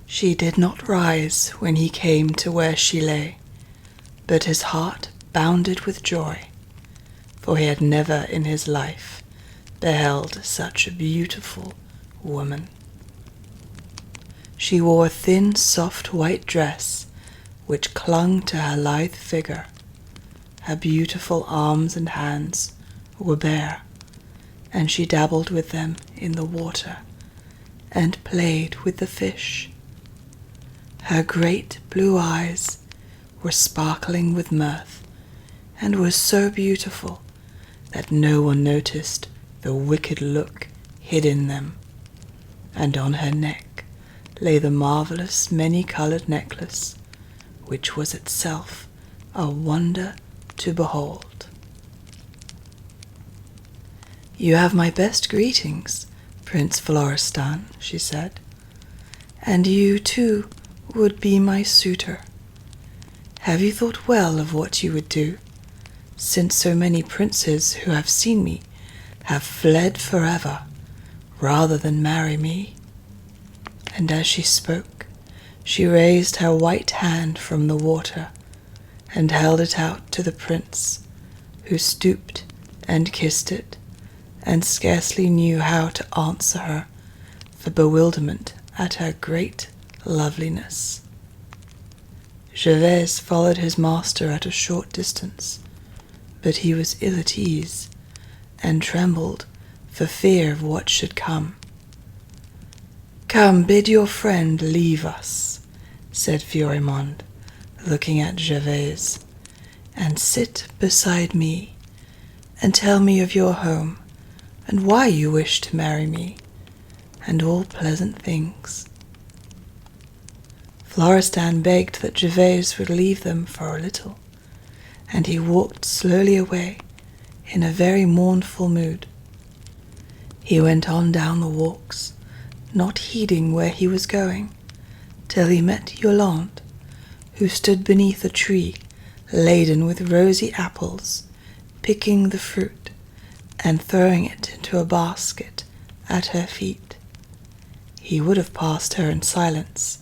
She did not rise when he came to where she lay, but his heart bounded with joy, for he had never in his life beheld such a beautiful woman. She wore a thin, soft white dress which clung to her lithe figure. Her beautiful arms and hands were bare, and she dabbled with them in the water and played with the fish. Her great blue eyes were sparkling with mirth and were so beautiful that no one noticed the wicked look hid in them, and on her neck lay the marvelous many-colored necklace, which was itself a wonder to behold. "You have my best greetings, Prince Florestan," she said, "and you, too, would be my suitor. Have you thought well of what you would do, since so many princes who have seen me have fled forever rather than marry me?" And as she spoke, she raised her white hand from the water and held it out to the prince, who stooped and kissed it, and scarcely knew how to answer her for bewilderment at her great loveliness. Gervaise followed his master at a short distance, but he was ill at ease and trembled for fear of what should come. "Come, bid your friend leave us," said Fiorimonde, looking at Gervaise, "and sit beside me, and tell me of your home, and why you wish to marry me, and all pleasant things." Florestan begged that Gervaise would leave them for a little, and he walked slowly away in a very mournful mood. He went on down the walks, not heeding where he was going, till he met Yolande, who stood beneath a tree laden with rosy apples, picking the fruit and throwing it into a basket at her feet. He would have passed her in silence,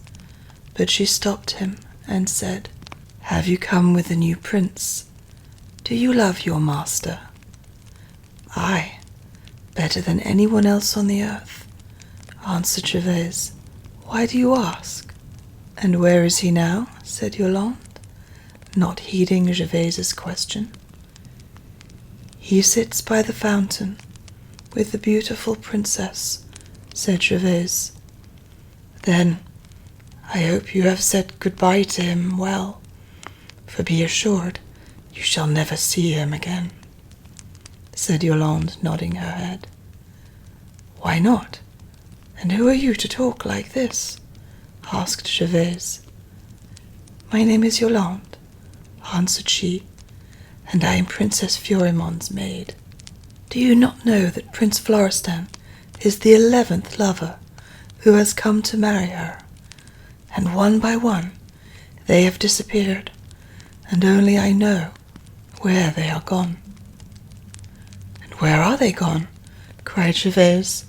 but she stopped him and said, "Have you come with the new prince? Do you love your master?" "Aye, better than anyone else on the earth," answered Gervaise. "Why do you ask?" "And where is he now?" said Yolande, not heeding Gervaise's question. "He sits by the fountain with the beautiful princess," said Gervaise. "Then I hope you have said goodbye to him well, for be assured you shall never see him again," said Yolande, nodding her head. "Why not? And who are you to talk like this?" asked Gervaise. "My name is Yolande," answered she, "and I am Princess Fiorimonde's maid. Do you not know that Prince Florestan is the 11th lover who has come to marry her? And one by one they have disappeared, and only I know where they are gone." "And where are they gone?" cried Gervaise.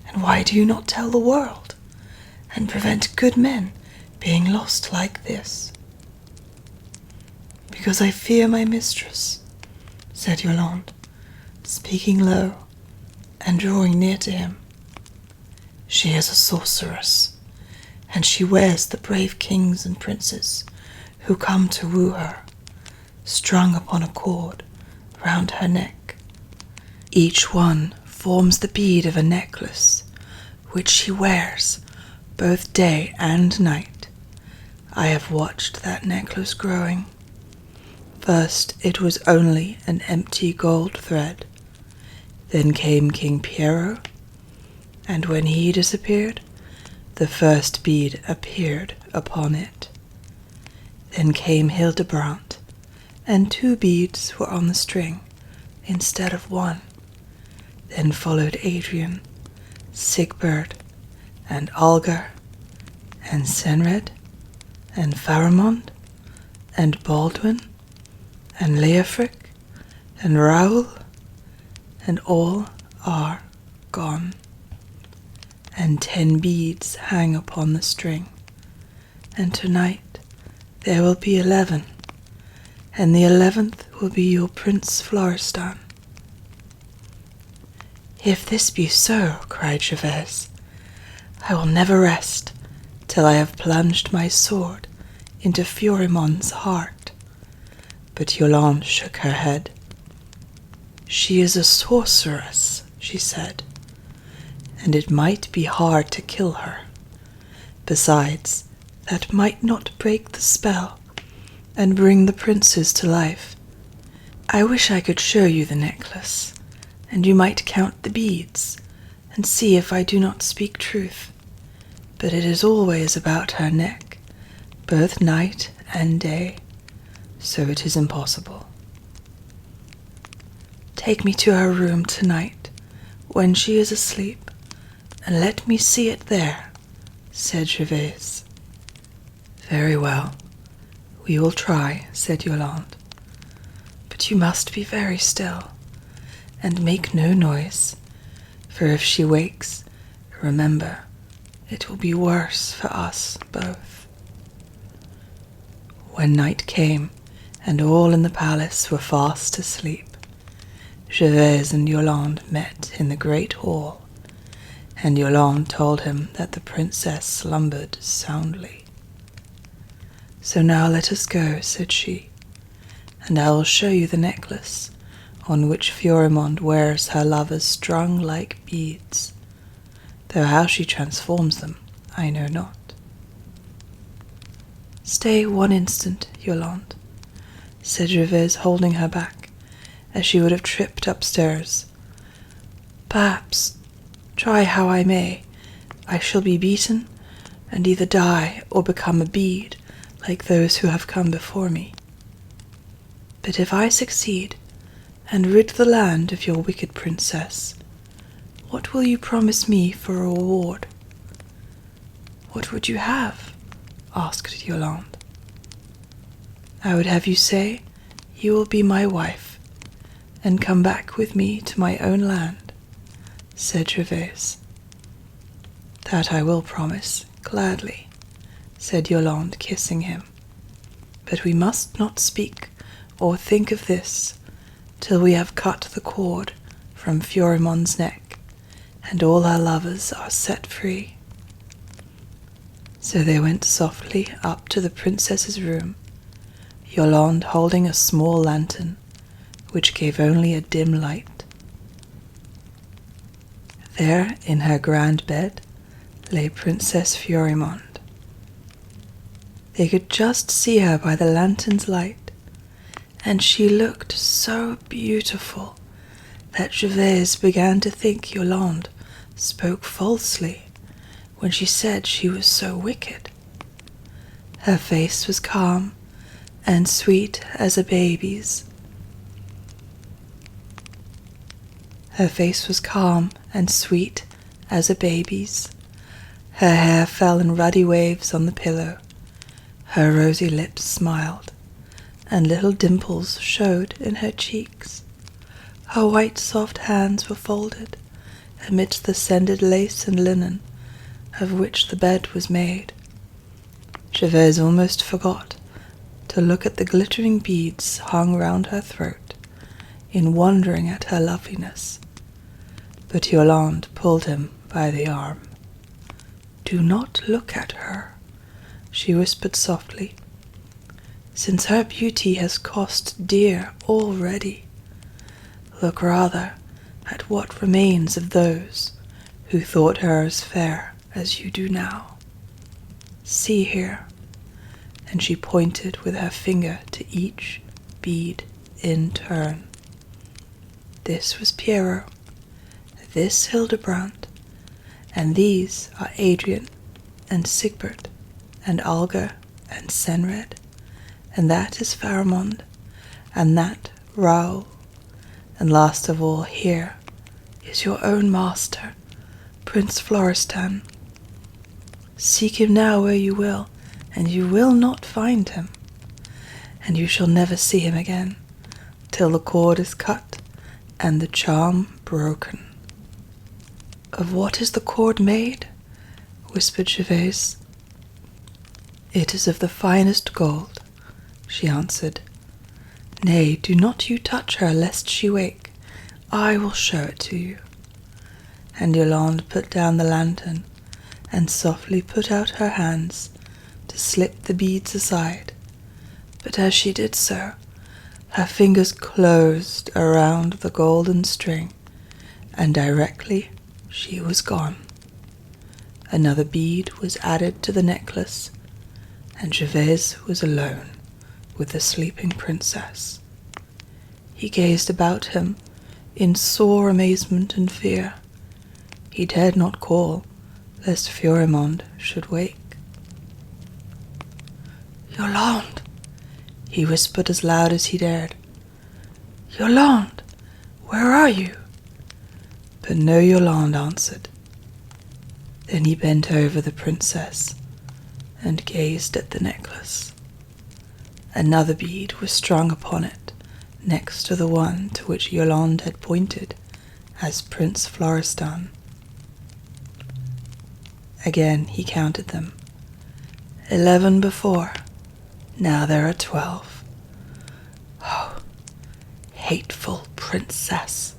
"And why do you not tell the world, and prevent good men being lost like this?" "Because I fear my mistress," said Yolande, speaking low and drawing near to him. "She is a sorceress, and she wears the brave kings and princes who come to woo her, strung upon a cord round her neck. Each one forms the bead of a necklace, which she wears both day and night. I have watched that necklace growing. First it was only an empty gold thread. Then came King Piero, and when he disappeared, the first bead appeared upon it. Then came Hildebrand, and 2 beads were on the string instead of 1. Then followed Adrian, Sigbert, and Algar, and Senred, and Pharamond, and Baldwin, and Leofric, and Raoul, and all are gone. And 10 beads hang upon the string, and tonight there will be 11, and the 11th will be your Prince Florestan." "If this be so," cried Gervaise, "I will never rest till I have plunged my sword into Fiorimonde's heart." But Yolande shook her head. "She is a sorceress," she said, "and it might be hard to kill her. Besides, that might not break the spell and bring the princes to life. I wish I could show you the necklace, and you might count the beads and see if I do not speak truth. But it is always about her neck, both night and day, so it is impossible." "Take me to her room tonight, when she is asleep, and let me see it there," said Gervaise. "Very well, we will try," said Yolande. "But you must be very still, and make no noise, for if she wakes, remember, it will be worse for us both." When night came, and all in the palace were fast asleep, Gervaise and Yolande met in the great hall, and Yolande told him that the princess slumbered soundly. "So now let us go," said she, "and I will show you the necklace on which Fiorimonde wears her lovers strung like beads, though how she transforms them I know not." "Stay one instant, Yolande," said Gervaise, holding her back, as she would have tripped upstairs. "Perhaps, try how I may, I shall be beaten, and either die or become a bead like those who have come before me. But if I succeed, and rid the land of your wicked princess, what will you promise me for a reward?" "What would you have?" asked Yolande. "I would have you say, you will be my wife, and come back with me to my own land," said Gervaise. "That I will promise, gladly," said Yolande, kissing him. "But we must not speak or think of this till we have cut the cord from Fiorimonde's neck, and all her lovers are set free." So they went softly up to the princess's room, Yolande holding a small lantern, which gave only a dim light. There, in her grand bed, lay Princess Fiorimonde. They could just see her by the lantern's light, and she looked so beautiful that Gervaise began to think Yolande spoke falsely when she said she was so wicked. Her face was calm and sweet as a baby's. Her face was calm and sweet as a baby's. Her hair fell in ruddy waves on the pillow. Her rosy lips smiled, and little dimples showed in her cheeks. Her white soft hands were folded amidst the scented lace and linen of which the bed was made. Gervaise almost forgot to look at the glittering beads hung round her throat in wondering at her loveliness. But Yolande pulled him by the arm. "Do not look at her," she whispered softly, "since her beauty has cost dear already. Look rather at what remains of those who thought her as fair as you do now. See here," and she pointed with her finger to each bead in turn. "This was Piero, this Hildebrand, and these are Adrian and Sigbert and Alga and Senred, and that is Fiorimonde, and that Raoul, and last of all here is your own master, Prince Florestan. Seek him now where you will, and you will not find him, and you shall never see him again till the cord is cut and the charm broken." "Of what is the cord made?" whispered Gervaise. "It is of the finest gold," she answered. "Nay, do not you touch her, lest she wake. I will show it to you." And Yolande put down the lantern, and softly put out her hands to slip the beads aside. But as she did so, her fingers closed around the golden string, and directly she was gone. Another bead was added to the necklace, and Gervais was alone with the sleeping princess. He gazed about him in sore amazement and fear. He dared not call, lest Fiorimonde should wake. "Yolande!" he whispered as loud as he dared. "Yolande, where are you?" But no Yolande answered. Then he bent over the princess and gazed at the necklace. Another bead was strung upon it, next to the one to which Yolande had pointed as Prince Florestan. Again he counted them. 11 before, now there are 12. Oh, hateful princess!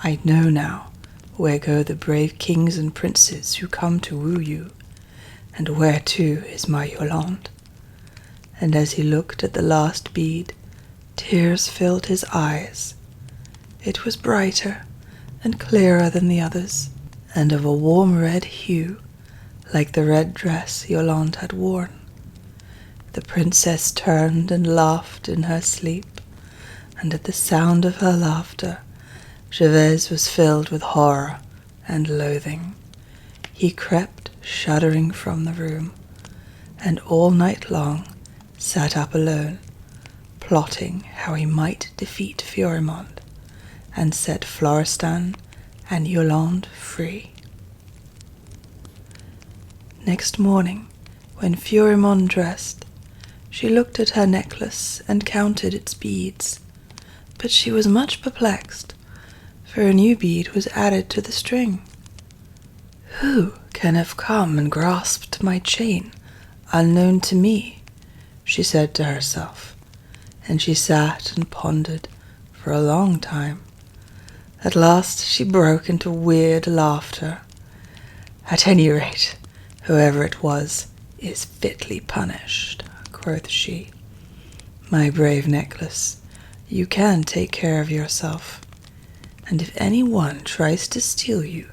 I know now where go the brave kings and princes who come to woo you, and where too is my Yolande. And as he looked at the last bead, tears filled his eyes. It was brighter and clearer than the others, and of a warm red hue, like the red dress Yolande had worn. The princess turned and laughed in her sleep, and at the sound of her laughter, Gervais was filled with horror and loathing. He crept shuddering from the room, and all night long sat up alone, plotting how he might defeat Fiorimonde and set Florestan and Yolande free. Next morning, when Fiorimonde dressed, she looked at her necklace and counted its beads, but she was much perplexed, for a new bead was added to the string. "Who can have come and grasped my chain, unknown to me?" she said to herself, and she sat and pondered for a long time. At last she broke into weird laughter. "At any rate, whoever it was is fitly punished," quoth she. "My brave necklace, you can take care of yourself, and if any one tries to steal you,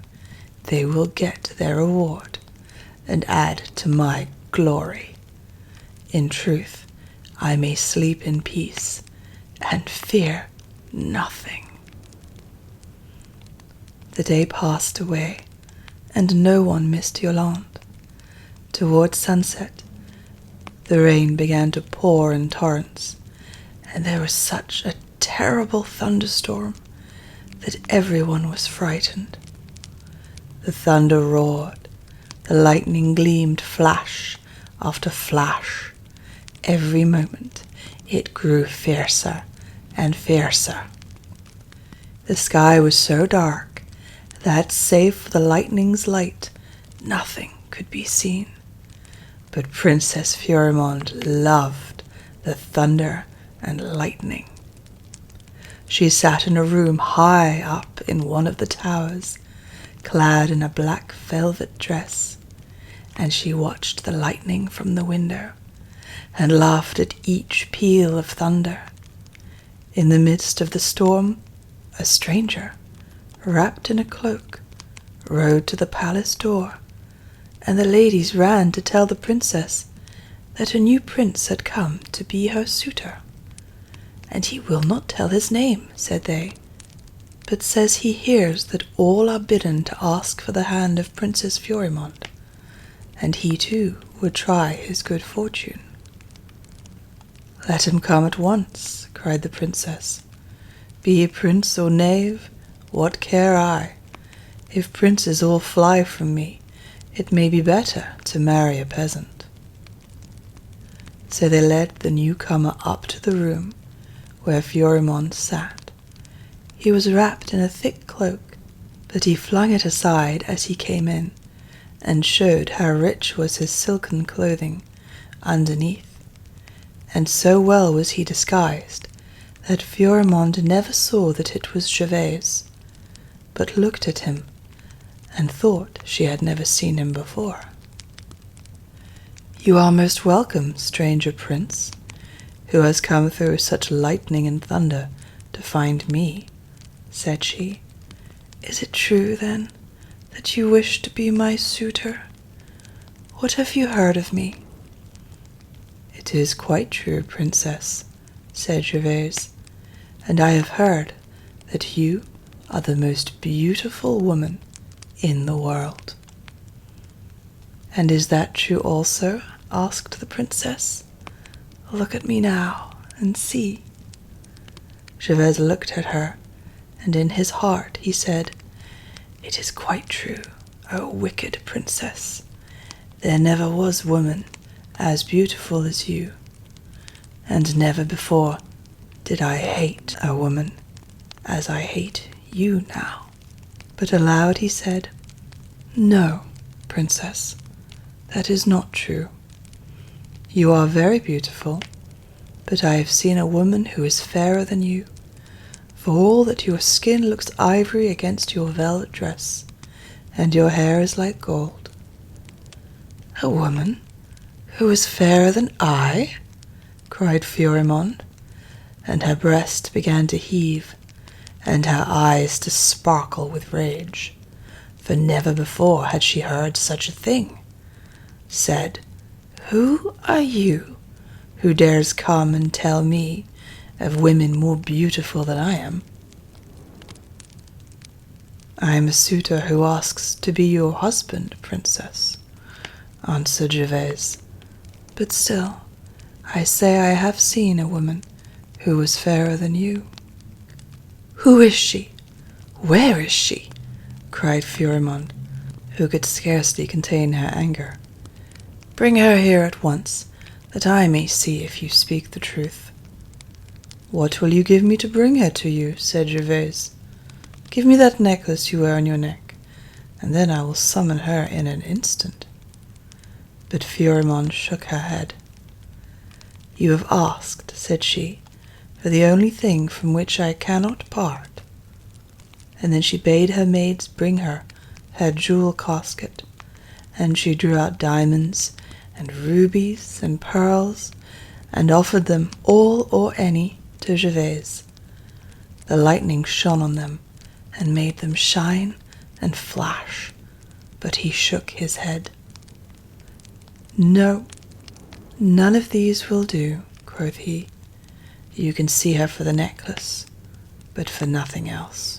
they will get their reward and add to my glory. In truth, I may sleep in peace and fear nothing." The day passed away, and no one missed Yolande. Towards sunset, the rain began to pour in torrents, and there was such a terrible thunderstorm that everyone was frightened. The thunder roared, the lightning gleamed flash after flash. Every moment it grew fiercer and fiercer. The sky was so dark that, save for the lightning's light, nothing could be seen. But Princess Fiorimonde loved the thunder and lightning. She sat in a room high up in one of the towers, clad in a black velvet dress, and she watched the lightning from the window, and laughed at each peal of thunder. In the midst of the storm, a stranger, wrapped in a cloak, rode to the palace door, and the ladies ran to tell the princess that a new prince had come to be her suitor. "And he will not tell his name," said they, "but says he hears that all are bidden to ask for the hand of Princess Fiorimonde, and he too would try his good fortune." "Let him come at once," cried the princess. "Be he prince or knave, what care I? If princes all fly from me, it may be better to marry a peasant." So they led the newcomer up to the room where Fiorimonde sat. He was wrapped in a thick cloak, but he flung it aside as he came in, and showed how rich was his silken clothing underneath, and so well was he disguised that Fiorimonde never saw that it was Gervais, but looked at him and thought she had never seen him before. "You are most welcome, stranger prince, who has come through such lightning and thunder to find me," said she. "Is it true, then, that you wish to be my suitor? What have you heard of me?" "It is quite true, princess," said Gervais, "and I have heard that you are the most beautiful woman in the world." "And is that true also?" asked the princess. "Look at me now and see." Gervais looked at her, and in his heart he said, "It is quite true, O wicked princess. There never was woman as beautiful as you, and never before did I hate a woman as I hate you now." But aloud he said, "No, princess, that is not true. You are very beautiful, but I have seen a woman who is fairer than you, for all that your skin looks ivory against your velvet dress, and your hair is like gold." "A woman who is fairer than I?" cried Fiorimonde, and her breast began to heave, and her eyes to sparkle with rage, for never before had she heard such a thing. Said, "Who are you who dares come and tell me of women more beautiful than I am?" "I am a suitor who asks to be your husband, princess," answered Gervais. "But still, I say I have seen a woman who was fairer than you." "Who is she? Where is she?" cried Fiorimonde, who could scarcely contain her anger. "Bring her here at once, that I may see if you speak the truth." "What will you give me to bring her to you?" said Gervais. "Give me that necklace you wear on your neck, and then I will summon her in an instant." But Fiorimonde shook her head. "You have asked," said she, "for the only thing from which I cannot part." And then she bade her maids bring her jewel casket, and she drew out diamonds and rubies and pearls, and offered them all or any to Gervais. The lightning shone on them and made them shine and flash, but he shook his head. "No, none of these will do," quoth he. "You can see her for the necklace, but for nothing else."